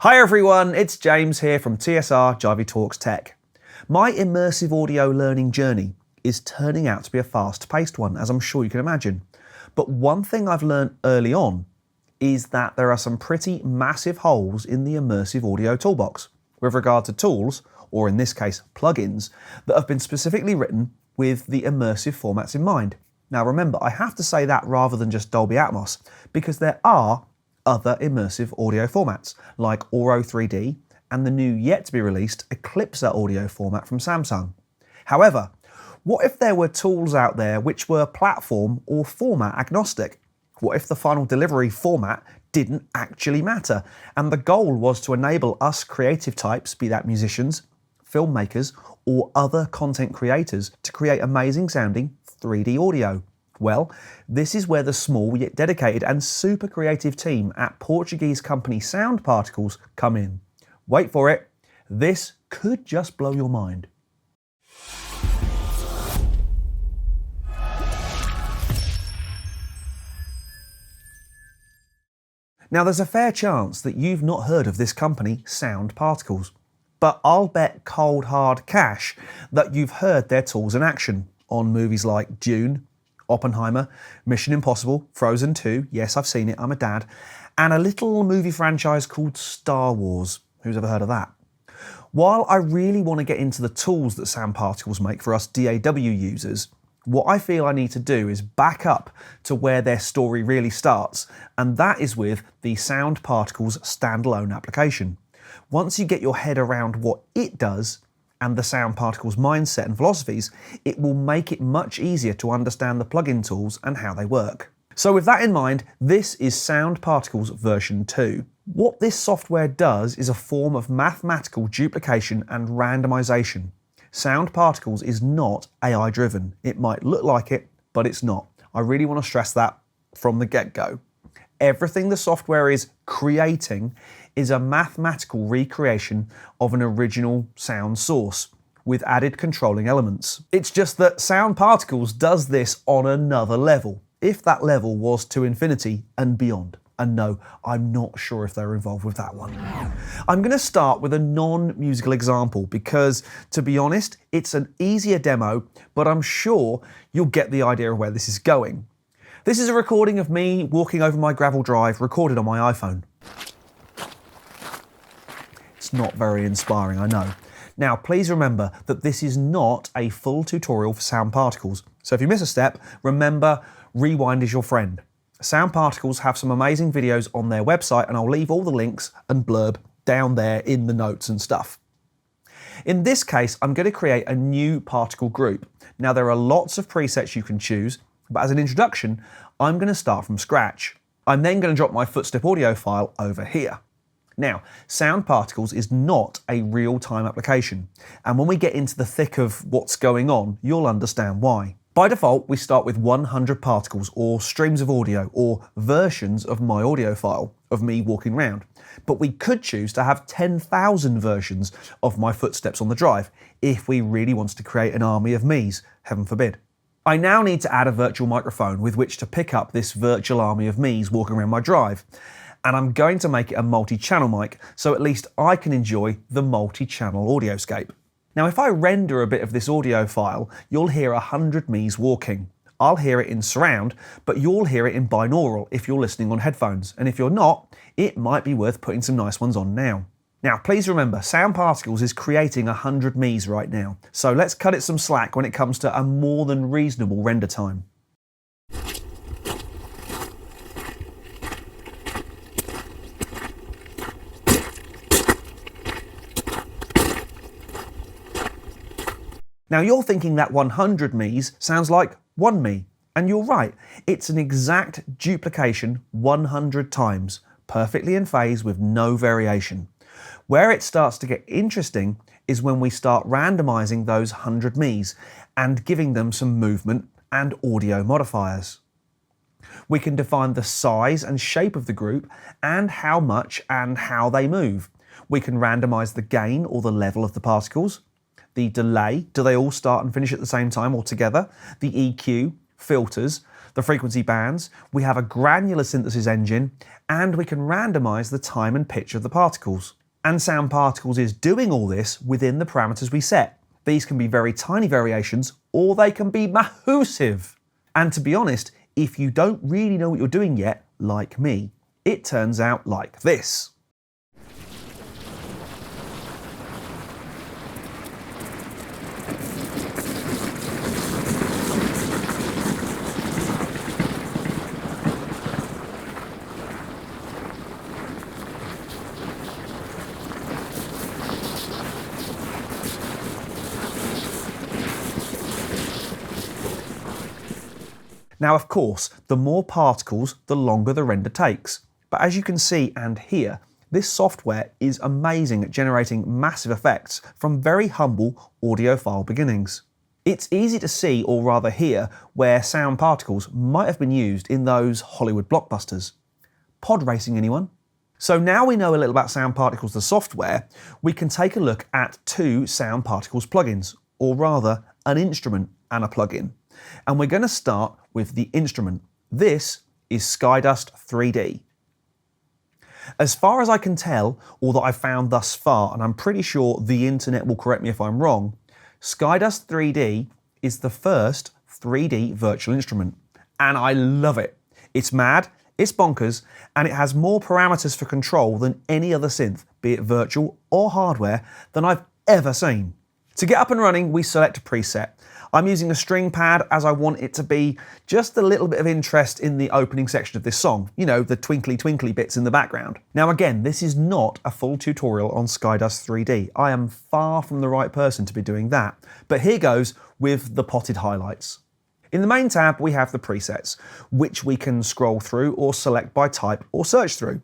Hi everyone, it's James here from TSR Jivey Talks Tech. My immersive audio learning journey is turning out to be a fast-paced one, as I'm sure you can imagine. But one thing I've learned early on is that there are some pretty massive holes in the immersive audio toolbox with regard to tools, or in this case plugins, that have been specifically written with the immersive formats in mind. Now remember, I have to say that rather than just Dolby Atmos, because there are other immersive audio formats like Auro 3D and the new yet to be released Eclipser audio format from Samsung. However, what if there were tools out there which were platform or format agnostic? What if the final delivery format didn't actually matter and the goal was to enable us creative types, be that musicians, filmmakers or other content creators, to create amazing sounding 3D audio? Well, this is where the small yet dedicated and super creative team at Portuguese company Sound Particles come in. Wait for it, this could just blow your mind. Now there's a fair chance that you've not heard of this company, Sound Particles, but I'll bet cold hard cash that you've heard their tools in action on movies like Dune, Oppenheimer, Mission Impossible, Frozen 2, yes I've seen it, I'm a dad, and a little movie franchise called Star Wars. Who's ever heard of that? While I really want to get into the tools that Sound Particles make for us DAW users, what I feel I need to do is back up to where their story really starts, and that is with the Sound Particles standalone application. Once you get your head around what it does, and the Sound Particles mindset and philosophies, it will make it much easier to understand the plugin tools and how they work. So with that in mind, this is Sound Particles version 2. What this software does is a form of mathematical duplication and randomization. Sound Particles is not AI driven. It might look like it, but it's not. I really want to stress that from the get-go. Everything the software is creating is a mathematical recreation of an original sound source with added controlling elements. It's just that Sound Particles does this on another level, if that level was to infinity and beyond. And no, I'm not sure if they're involved with that one. I'm going to start with a non-musical example because, to be honest, it's an easier demo, but I'm sure you'll get the idea of where this is going. This is a recording of me walking over my gravel drive, recorded on my iPhone. It's not very inspiring, I know. Now, please remember that this is not a full tutorial for Sound Particles. So if you miss a step, remember, rewind is your friend. Sound Particles have some amazing videos on their website, and I'll leave all the links and blurb down there in the notes and stuff. In this case, I'm going to create a new particle group. Now, there are lots of presets you can choose, but as an introduction, I'm going to start from scratch. I'm then going to drop my footstep audio file over here. Now, Sound Particles is not a real-time application, and when we get into the thick of what's going on, you'll understand why. By default, we start with 100 particles, or streams of audio, or versions of my audio file, of me walking around. But we could choose to have 10,000 versions of my footsteps on the drive, if we really wanted to create an army of me's, heaven forbid. I now need to add a virtual microphone with which to pick up this virtual army of me's walking around my drive. And I'm going to make it a multi-channel mic, so at least I can enjoy the multi-channel audioscape. Now, if I render a bit of this audio file, you'll hear 100 me's walking. I'll hear it in surround, but you'll hear it in binaural if you're listening on headphones. And if you're not, it might be worth putting some nice ones on now. Now, please remember, Sound Particles is creating 100 me's right now. So let's cut it some slack when it comes to a more than reasonable render time. Now you're thinking that 100 me's sounds like 1 me, and you're right, it's an exact duplication 100 times, perfectly in phase with no variation. Where it starts to get interesting is when we start randomizing those 100 me's and giving them some movement and audio modifiers. We can define the size and shape of the group and how much and how they move. We can randomize the gain or the level of the particles, the delay, do they all start and finish at the same time or together, the EQ, filters, the frequency bands, we have a granular synthesis engine, and we can randomize the time and pitch of the particles. And Sound Particles is doing all this within the parameters we set. These can be very tiny variations, or they can be massive. And to be honest, if you don't really know what you're doing yet, like me, it turns out like this. Now, of course, the more particles, the longer the render takes. But as you can see and hear, this software is amazing at generating massive effects from very humble audiophile beginnings. It's easy to see, or rather hear, where sound particles might have been used in those Hollywood blockbusters. Pod racing, anyone? So now we know a little about Sound Particles, the software, we can take a look at two Sound Particles plugins, or rather an instrument and a plugin. And we're going to start with the instrument. This is SkyDust 3D. As far as I can tell, or that I've found thus far, and I'm pretty sure the internet will correct me if I'm wrong, SkyDust 3D is the first 3D virtual instrument. And I love it. It's mad, it's bonkers, and it has more parameters for control than any other synth, be it virtual or hardware, than I've ever seen. To get up and running, we select a preset. I'm using a string pad as I want it to be just a little bit of interest in the opening section of this song. You know, the twinkly twinkly bits in the background. Now again, this is not a full tutorial on SkyDust 3D. I am far from the right person to be doing that. But here goes with the potted highlights. In the main tab, we have the presets, which we can scroll through or select by type or search through.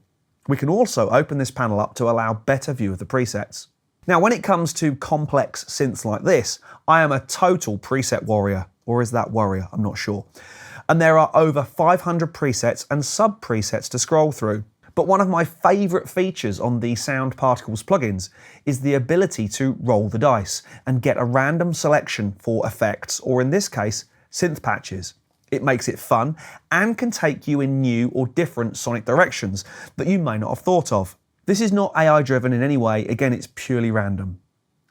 We can also open this panel up to allow better view of the presets. Now, when it comes to complex synths like this, I am a total preset warrior, or is that warrior? I'm not sure. And there are over 500 presets and sub-presets to scroll through. But one of my favourite features on the Sound Particles plugins is the ability to roll the dice and get a random selection for effects, or in this case, synth patches. It makes it fun and can take you in new or different sonic directions that you may not have thought of. This is not AI driven in any way, again it's purely random.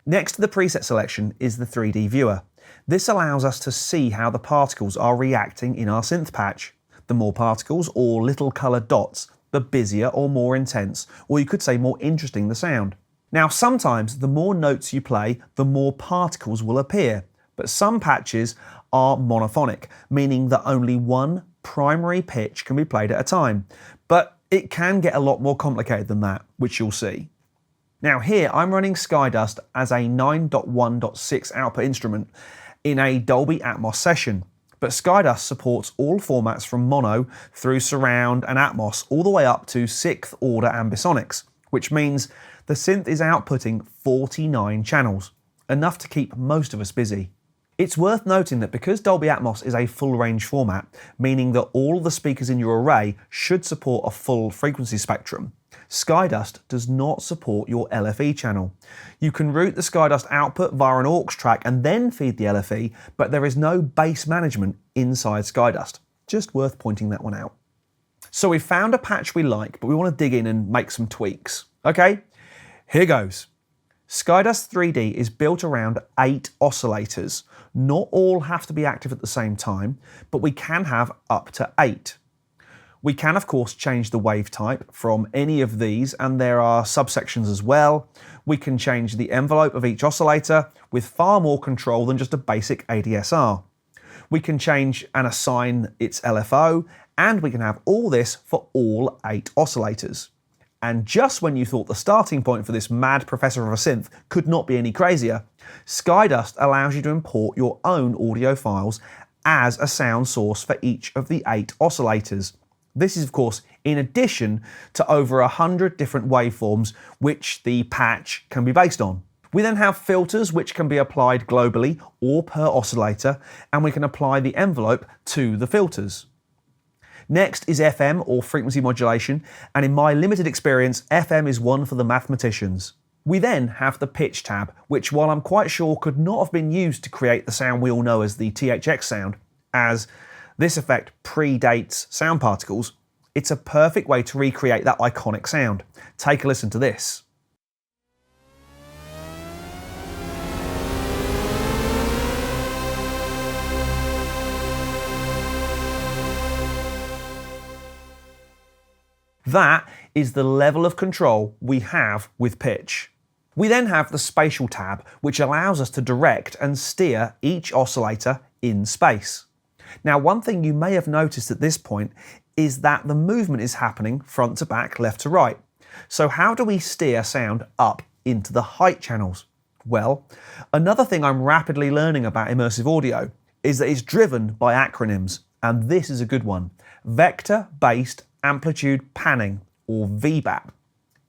Next to the preset selection is the 3D viewer. This allows us to see how the particles are reacting in our synth patch. The more particles or little coloured dots, the busier or more intense, or you could say more interesting the sound. Now sometimes the more notes you play, the more particles will appear, but some patches are monophonic, meaning that only one primary pitch can be played at a time. But it can get a lot more complicated than that, which you'll see. Now here I'm running SkyDust as a 9.1.6 output instrument in a Dolby Atmos session, but SkyDust supports all formats from mono through surround and Atmos all the way up to 6th order ambisonics, which means the synth is outputting 49 channels, enough to keep most of us busy. It's worth noting that because Dolby Atmos is a full range format, meaning that all the speakers in your array should support a full frequency spectrum, SkyDust does not support your LFE channel. You can route the SkyDust output via an aux track and then feed the LFE, but there is no bass management inside SkyDust. Just worth pointing that one out. So we've found a patch we like, but we want to dig in and make some tweaks. Okay, here goes. SkyDust 3D is built around 8 oscillators. Not all have to be active at the same time, but we can have up to 8. We can, of course, change the wave type from any of these, and there are subsections as well. We can change the envelope of each oscillator with far more control than just a basic ADSR. We can change and assign its LFO, and we can have all this for all 8 oscillators. And just when you thought the starting point for this mad professor of a synth could not be any crazier, SkyDust allows you to import your own audio files as a sound source for each of the 8 oscillators. This is, of course, in addition to over 100 different waveforms which the patch can be based on. We then have filters which can be applied globally or per oscillator, and we can apply the envelope to the filters. Next is FM, or frequency modulation, and in my limited experience, FM is one for the mathematicians. We then have the pitch tab, which while I'm quite sure could not have been used to create the sound we all know as the THX sound, as This effect predates sound particles. It's a perfect way to recreate that iconic sound. Take a listen to this. That is the level of control we have with pitch. We then have the spatial tab, which allows us to direct and steer each oscillator in space. Now, one thing you may have noticed at this point is that the movement is happening front to back, left to right. So how do we steer sound up into the height channels? Well, another thing I'm rapidly learning about immersive audio is that it's driven by acronyms, and this is a good one. Vector-based amplitude panning, or VBAP,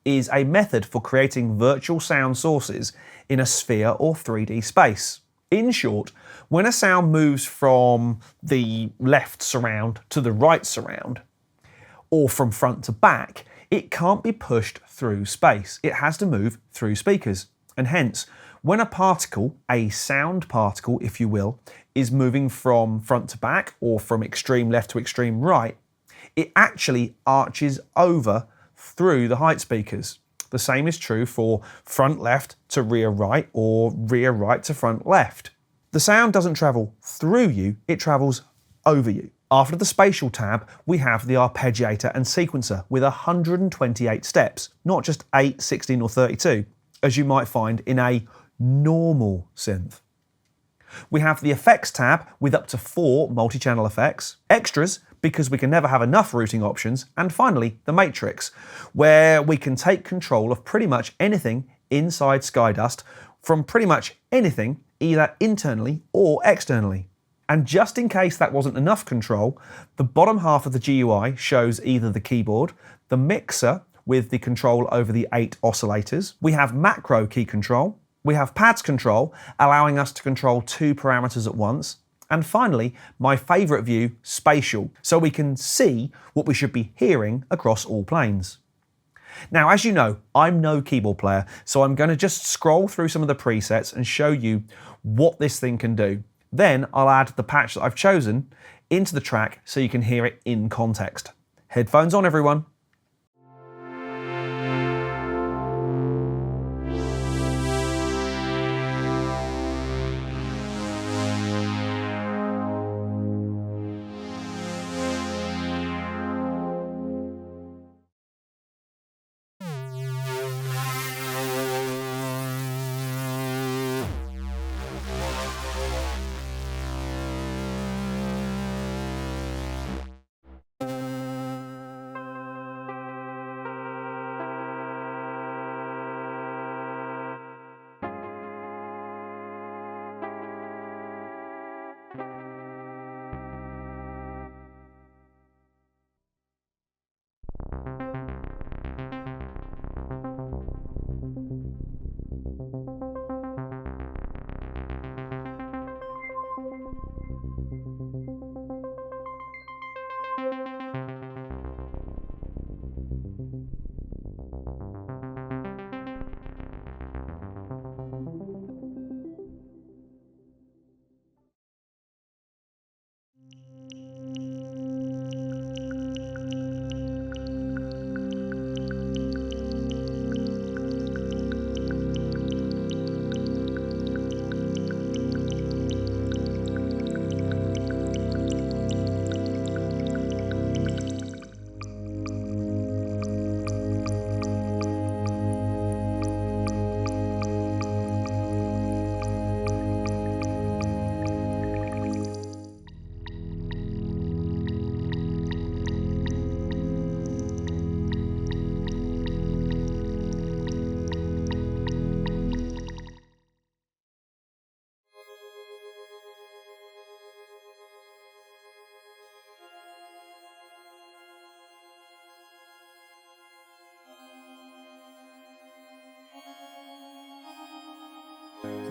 is a method for creating virtual sound sources in a sphere or 3D space. In short, when a sound moves from the left surround to the right surround, or from front to back, it can't be pushed through space. It has to move through speakers. And hence, when a particle, a sound particle if you will, is moving from front to back or from extreme left to extreme right, it actually arches over through the height speakers. The same is true for front left to rear right or rear right to front left. The sound doesn't travel through you, it travels over you. After the spatial tab, we have the arpeggiator and sequencer with 128 steps, not just 8, 16 or 32, as you might find in a normal synth. We have the effects tab with up to 4 multi-channel effects, extras because we can never have enough routing options, and finally the matrix, where we can take control of pretty much anything inside SkyDust from pretty much anything, either internally or externally. And just in case that wasn't enough control, the bottom half of the GUI shows either the keyboard, the mixer with the control over the 8 oscillators, we have macro key control, we have pads control, allowing us to control 2 parameters at once, and finally, my favourite view, spatial, so we can see what we should be hearing across all planes. Now, as you know, I'm no keyboard player, so I'm going to just scroll through some of the presets and show you what this thing can do. Then I'll add the patch that I've chosen into the track so you can hear it in context. Headphones on, everyone.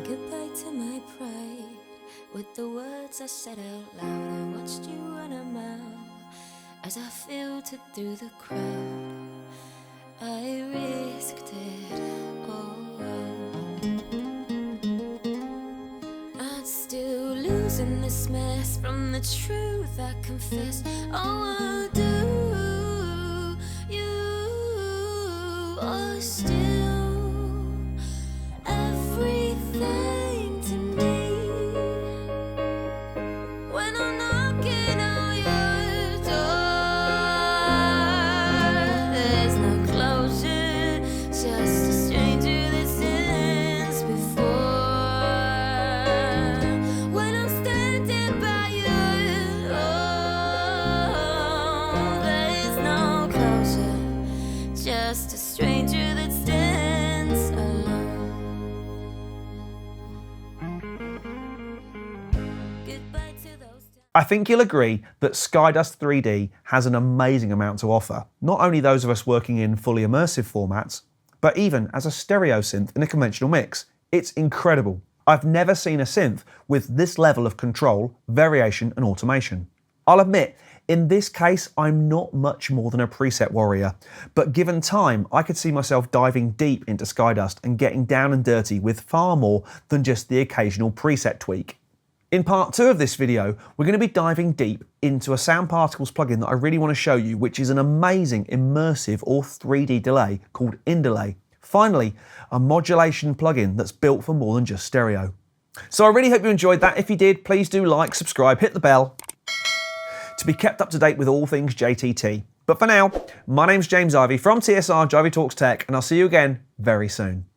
Goodbye to my pride. With the words I said out loud, I watched you run a mile as I filtered through the crowd. I risked it all. I'd still lose in this mess from the truth I confess. Oh, I do. You are still everything to me. When I'm knocking on your door, there's no closure, just a stranger that stands before. When I'm standing by you, oh, there's no closure, just a stranger that stands alone. Goodbye to those times. I think you'll agree that SkyDust 3D has an amazing amount to offer, not only those of us working in fully immersive formats, but even as a stereo synth in a conventional mix. It's incredible. I've never seen a synth with this level of control, variation and automation. I'll admit, in this case, I'm not much more than a preset warrior, but given time, I could see myself diving deep into SkyDust and getting down and dirty with far more than just the occasional preset tweak. In part 2 of this video, we're going to be diving deep into a sound particles plugin that I really want to show you, which is an amazing immersive or 3D delay called InDelay. Finally, a modulation plugin that's built for more than just stereo. So I really hope you enjoyed that. If you did, please do like, subscribe, hit the bell to be kept up to date with all things JTT. But for now, my name's James Jivey from TSR Jivey Talks Tech, and I'll see you again very soon.